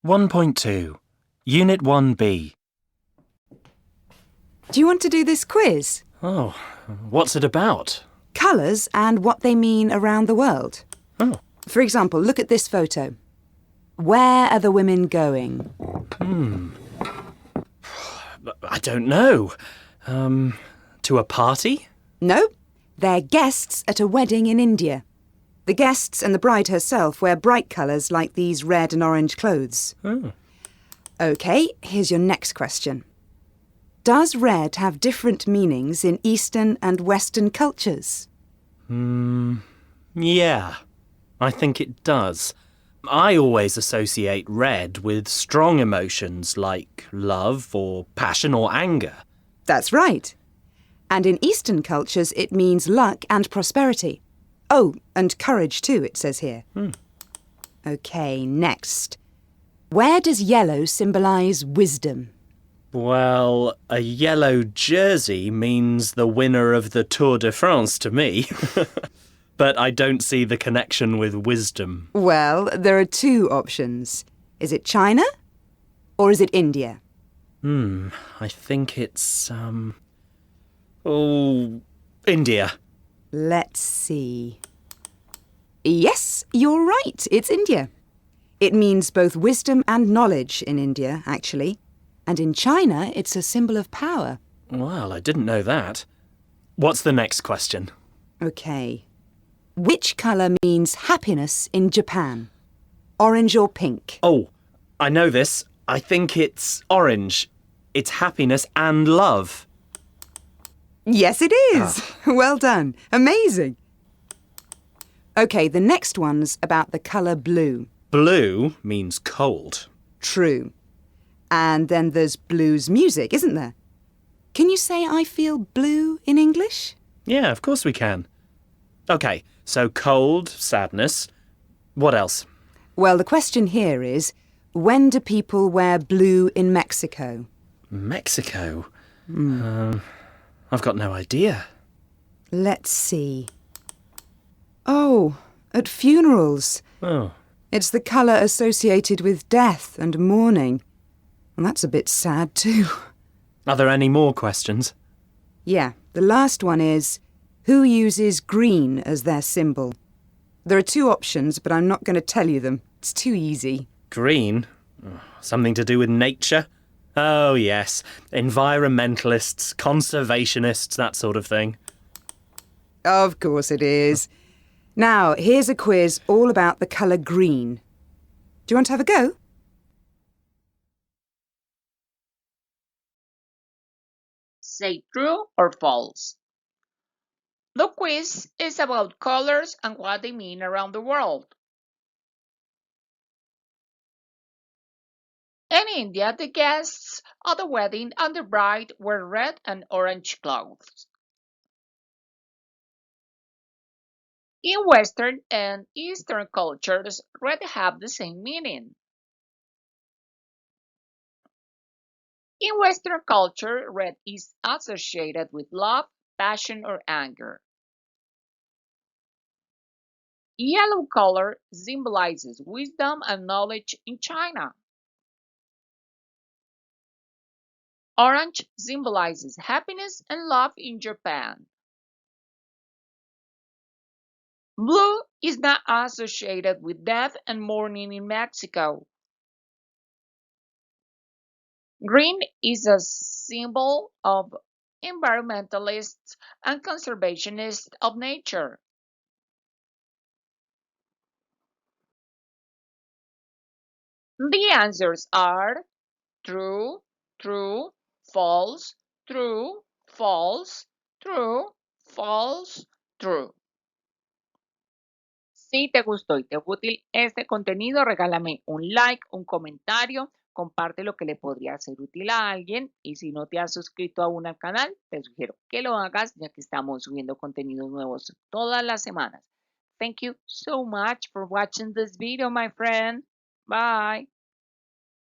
1.2, Unit 1B. Do you want to do this quiz? Oh, what's it about? Colours and what they mean around the world. Oh. For example, look at this photo. Where are the women going? I don't know. To a party? No, they're guests at a wedding in India. The guests and the bride herself wear bright colours like these red and orange clothes. Oh. OK, here's your next question. Does red have different meanings in Eastern and Western cultures? Yeah, I think it does. I always associate red with strong emotions like love or passion or anger. That's right. And in Eastern cultures, it means luck and prosperity. Oh, and courage too, it says here. OK, next. Where does yellow symbolise wisdom? Well, a yellow jersey means the winner of the Tour de France to me. But I don't see the connection with wisdom. Well, there are two options. Is it China or is it India? I think it's, India. Let's see. Yes, you're right. It's India. It means both wisdom and knowledge in India, actually. And in China, it's a symbol of power. Well, I didn't know that. What's the next question? OK. Which colour means happiness in Japan? Orange or pink? Oh, I know this. I think it's orange. It's happiness and love. Yes, it is. Well done. Amazing. OK, the next one's about the colour blue. Blue means cold. True. And then there's blues music, isn't there? Can you say I feel blue in English? Yeah, of course we can. OK, so cold, sadness. What else? Well, the question here is, when do people wear blue in Mexico? Mexico? I've got no idea. Let's see. Oh, at funerals. Oh. It's the colour associated with death and mourning. And that's a bit sad too. Are there any more questions? Yeah, the last one is, who uses green as their symbol? There are two options, but I'm not going to tell you them. It's too easy. Green? Something to do with nature? Oh, yes. Environmentalists, conservationists, that sort of thing. Of course it is. Now, here's a quiz all about the colour green. Do you want to have a go? Say true or false. The quiz is about colors and what they mean around the world. In India, the guests at the wedding and the bride wear red and orange clothes. In Western and Eastern cultures, red have the same meaning. In Western culture, red is associated with love, passion, or anger. Yellow color symbolizes wisdom and knowledge in China. Orange symbolizes happiness and love in Japan. Blue is not associated with death and mourning in Mexico. Green is a symbol of environmentalists and conservationists of nature. The answers are true, true, false, true, false, true, false, true. Si te gustó y te fue útil este contenido, regálame un like, un comentario, comparte lo que le podría ser útil a alguien y si no te has suscrito aún al canal, te sugiero que lo hagas ya que estamos subiendo contenidos nuevos todas las semanas. Thank you so much for watching this video, my friend. Bye.